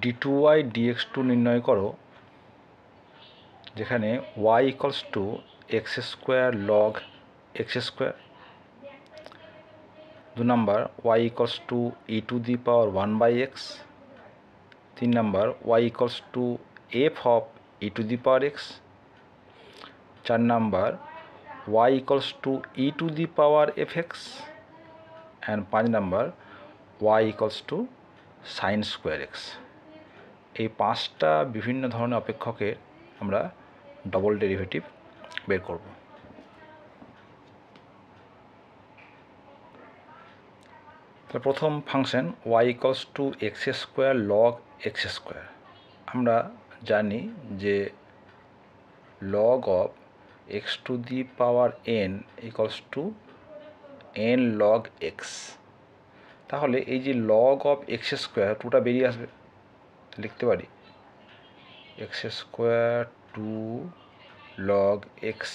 d2y dx2 নির্ণয় করো, যেখানে y equals to x square log x square. 2 number y equals to e to the power 1/x। 3 number y equals to F of e to the power x। 4 number y equals to e to the power fx। And 5 number y equals to sine square x। এই 5টা বিভিন্ন ধরনের অপেক্ষকের আমরা double derivative বের করব। তো প্রথম function y equals to x square log x square. আমরা জানি যে log of x to the power n equals to n log x. তাহলে এই যে লগ অফ এক্স স্কোয়ার টুটা বেরিয়ে আসবে, লিখতে পারি x square to log x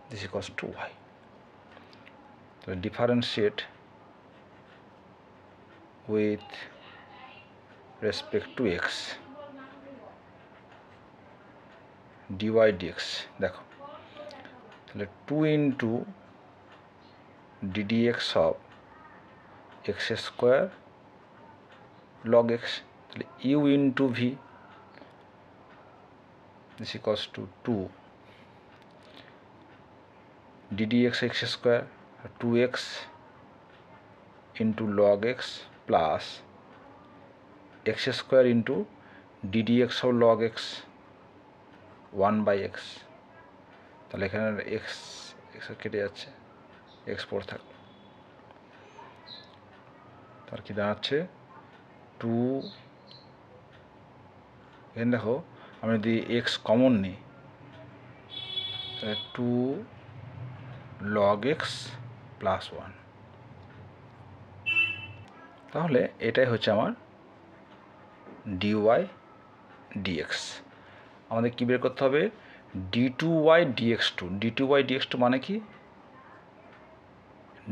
this equals to y. তো differentiate with respect to x dy dx। দেখো তাহলে 2 into ddx of x square log x, তাহলে u into v this equals to 2 ddx x square 2x into log x plus x square into ddx of log x 1/x। তাহলে এখানে x x কেটে যাচ্ছে, x পড়ে থাকলো, তার কি দাঁড়াচ্ছে 2। এখানে দেখো আমি যদি এক্স কমন নিই তাহলে 2 লগ এক্স প্লাস 1। তাহলে এটাই হচ্ছে আমার dy dx। আমাদের কী বের করতে হবে d2y dx2। d2y dx2 মানে কি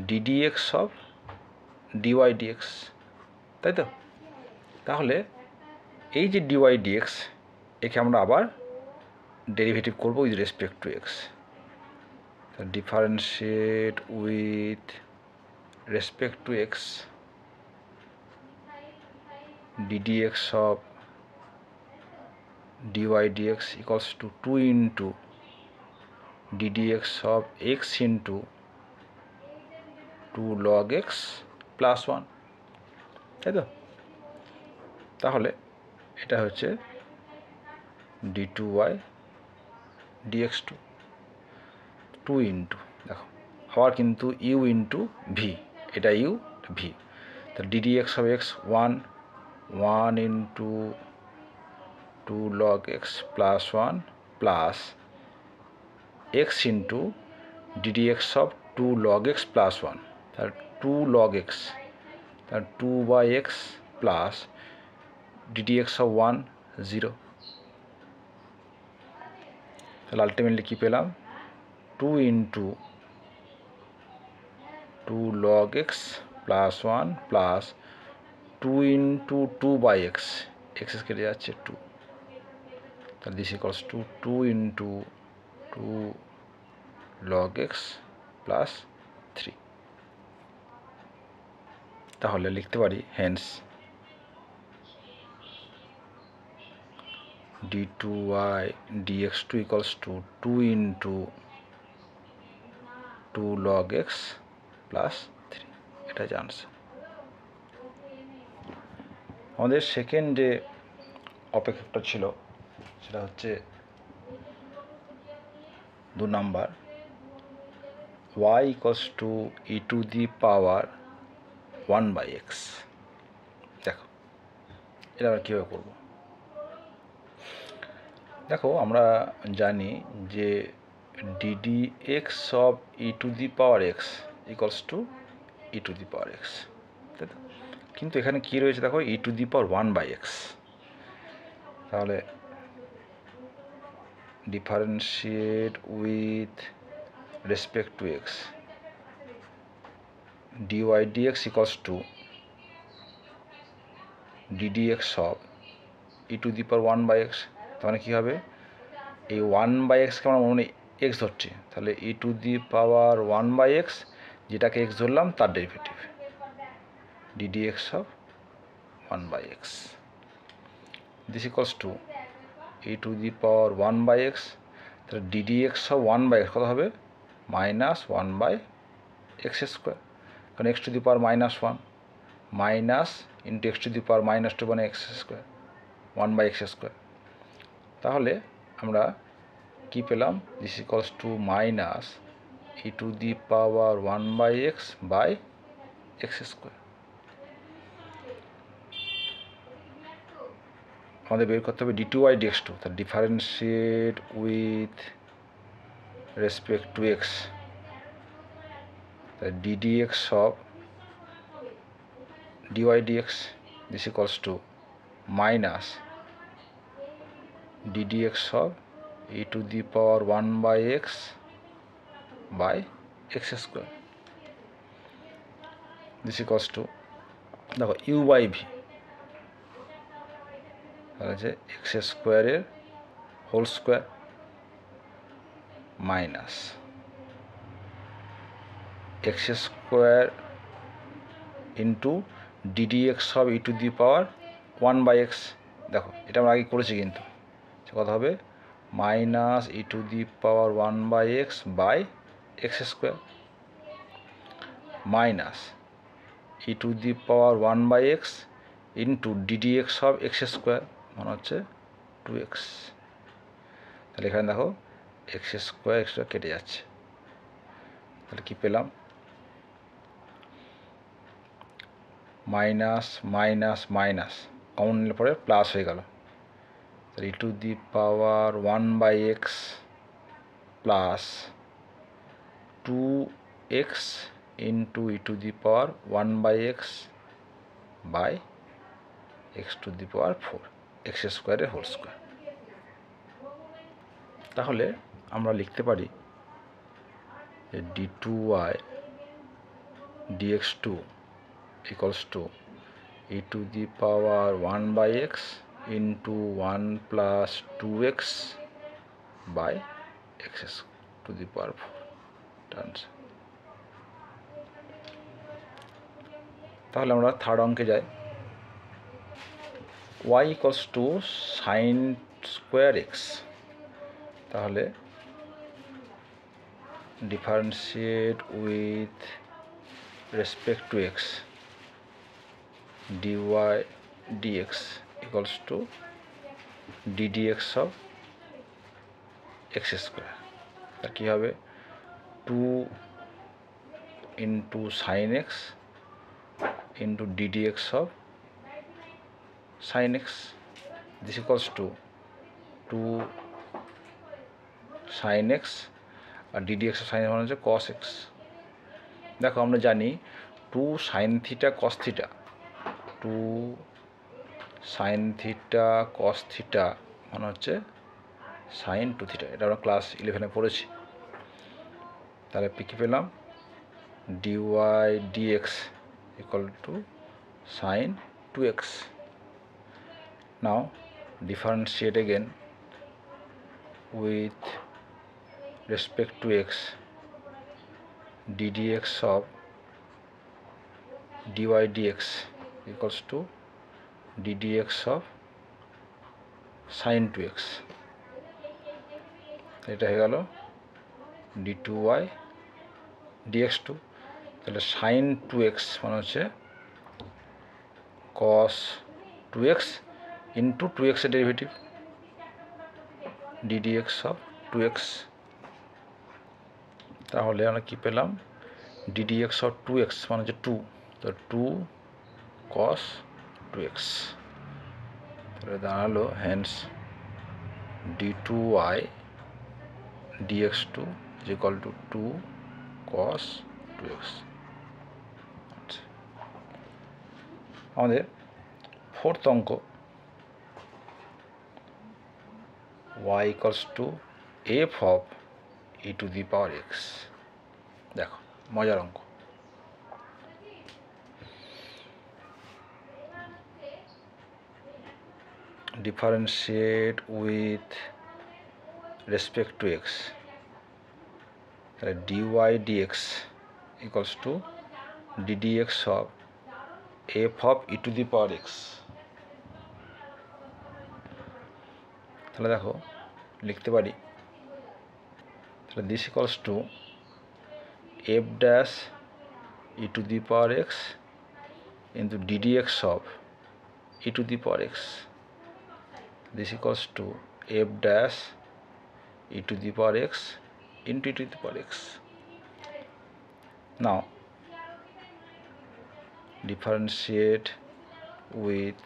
ddx অফ dy dx, তাই তো? তাহলে এই যে dy dx একে আমরা আবার ডেরিভেটিভ করব with respect to x. Differentiate with respect to x ddx of dy dx equals to 2 into ddx of x into 2 log x plus 1, তাই তো? তাহলে এটা হচ্ছে d2y dx2 2 ইন্টু, দেখো আবার কিন্তু u ইন্টু ভি, এটা u ভি, তা ddx of x 1 into 2 log x plus 1 plus x into ddx of 2 log x plus 1, তাহলে 2 log x, তাহলে 2/x plus ddx of 1 0। তাহলে আলটিমেটলি কী পেলাম 2 into 2 log x plus 1 plus 2 into 2/x, x কেটে যাচ্ছে 2, তাহলে this equals to 2 into 2 log x plus 3। তাহলে লিখতে পারি hence d2y dx2 equals to 2 into 2 log x plus 3, এটা জানছে। আমাদের সেকেন্ড যে অপেক্ষকটা ছিল সেটা হচ্ছে 2 number y equals to e to the power 1/x। দেখো এটা আমরা কীভাবে করবো, দেখো আমরা জানি যে ddx of e to the power x equals to e to the power x, তাই তো? কিন্তু এখানে কী রয়েছে দেখো ই টু দি পাওয়ার 1/x। তাহলে differentiate with respect to x dy dx equals to ddx of e to the power 1/x, তার মানে কী হবে, এই 1/xকে আমরা মনে এক্স ধরছি, তাহলে ই টু দি পাওয়ার 1/x যেটাকে এক্স ধরলাম তার derivative ddx of 1/x, this equals to e to the power 1/x, তাহলে ddx অফ 1/x কত হবে, মাইনাস 1/x স্কোয়ার, কারণ x to the power -1 minus into x to the power -2 মানে x square 1/x square. তাহলে আমরা কি পেলাম, this equals to minus e to the power 1/x by x square. আমাদের বের করতে হবে d2y dx2, তার differentiate with respect to x, ddx of dy dx this equals to minus ddx of e to the power 1/x by x square, this equals to দেখো u by v, তাহলে x স্কোয়ারের whole square minus x square into ddx of e to the power 1/x, দেখো এটা আমরা আগে করেছি, কিন্তু কথা হবে minus e to the power 1/x by x square minus e to the power 1/x into ddx of x square মানে হচ্ছে 2x, তাহলে এখানে দেখো এক্স স্কোয়ার কেটে যাচ্ছে, তাহলে কি পেলাম, মাইনাস মাইনাস মাইনাস কমন নিলে পরে প্লাস হয়ে গেল, e to the power 1/x plus 2x into e to the power 1/x by x to the power 4 x স্কোয়ারের হোল স্কোয়ার। তাহলে আমরা লিখতে পারি যে d2y dx2 equals to e to the power 1/x into 1 plus 2x by x to the power 4 terms. তাহলে আমরা third অঙ্কে যাই, y equals to sin square x, তাহলে differentiate with respect two x dy dx equals to ddx of x square, তার কী হবে 2 into sine x into ddx of sin x, this equals to 2 sin x আর ddx of sin x মানে হচ্ছে cos x। দেখো আমরা জানি 2 sin theta cos theta, 2 sin theta cos theta মানে হচ্ছে sin 2 থিটা, এটা আমরা ক্লাস 11-এ পড়েছি। তাহলে কী পেলাম, dy dx equal to sin 2x. Now differentiate again with respect to x ddx of dy dx equals to ddx of sin 2x, এটা হয়ে গেল d2y dx2, তাহলে sin 2x মানে হচ্ছে cos 2x ইন্টু 2x এর derivative ddx of 2x, তাহলে আমরা কী পেলাম, ddx of 2x মানে হচ্ছে 2, তো 2 cos 2x, তাহলে দাঁড়ালো hence d2y dx2 is equal to 2 cos 2x। আচ্ছা, আমাদের ফোর্থ অঙ্ক y equals to f of e to the power x, দেখো মজার অঙ্ক। Differentiate with respect to x, তাহলে dy dx equals to ddx of f of e to the power x. তাহলে দেখো লিখতে পারি, তাহলে this equals to f dash e to the power x into ddx of e to the power x. This equals to f dash e to the power x into e to the power x. Now differentiate with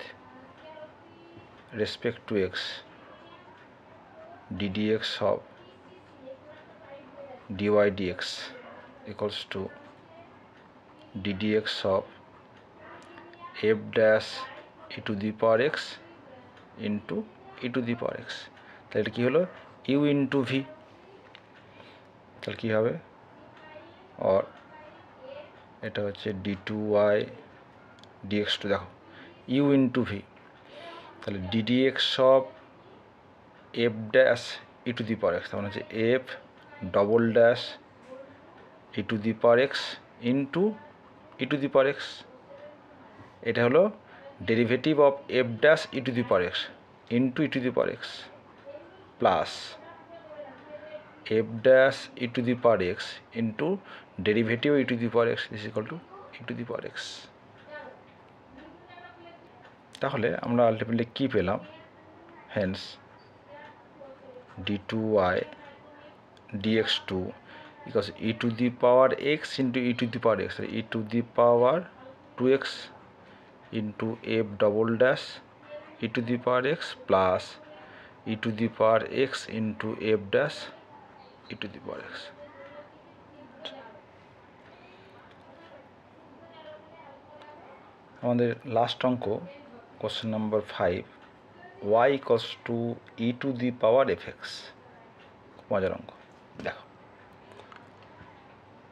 respect to x ddx of dy dx equals to ddx of f dash e to the power x into e to the power x। তাহলে এটা কী হলো, you into v. তাহলে কী হবে, আর এটা হচ্ছে d two y dx two, দেখো u into v, তাহলে ddx of f dash e to the power x, তার মানে হচ্ছে f double dash e to the power x into e to the power x. এটা হলো derivative of f dash e to the power x into e to the power x plus f dash e to the power x into derivative e to the power x is equal to e to the power x. তাহলে আমরা ultimately কী পেলাম, hence d two y dx two equals e to the power x into e to the power x, e to the power two x into f double dash e to the power x plus e to the power x into f dash e to the power x. আমাদের last অঙ্ক question number 5, y equals to e to the power f x. মজার অঙ্ক, দেখো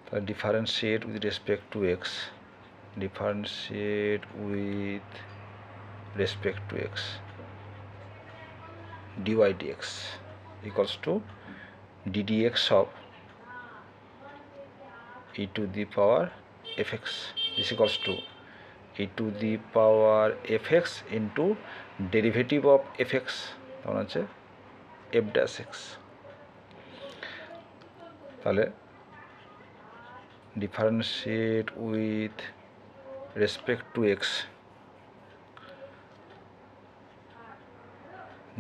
তাহলে differentiate with respect to x, differentiate with respect to x dy dx equals to ddx of e to the power fx. This equals to e to the power fx into derivative of fx, তখন হচ্ছে f dash x। তাহলে differentiate with respect to x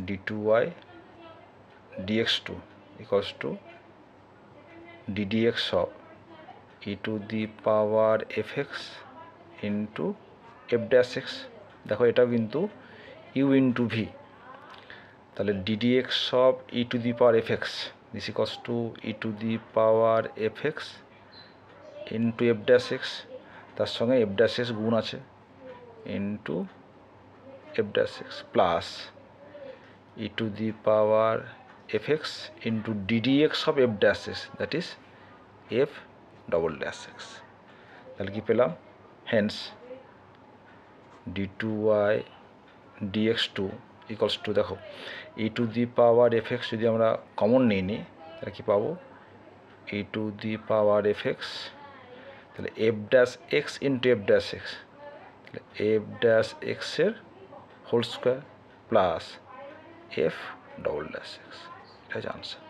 d2y dx2 equals to ddx of e to the power fx into f dash x। দেখো এটাও কিন্তু u into v, তাহলে ddx of e to the power fx this equals to e to the power fx into f dash x, তার সঙ্গে f dash x গুণ আছে into f dash x plus e to the power fx into ddx of f dash x, that is f double dash x। তাহলে কি পেলাম, hence d2y dx2 equals to, দেখো e to the power fx যদি আমরা common নিয়ে নিই তাহলে কি পাবো, e to the power fx, তাহলে f dash x into f dash x, তাহলে f dash x এর whole square plus f double dash x, এটা হচ্ছে আনসার।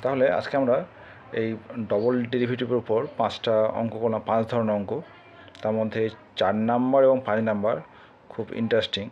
তাহলে আজকে আমরা এই ডবল ডেরিভেটিভের উপর 5টা অঙ্ক করলাম, 5 ধরনের অঙ্ক। তার মধ্যে 4 নাম্বার এবং 5 নাম্বার খুব ইন্টারেস্টিং।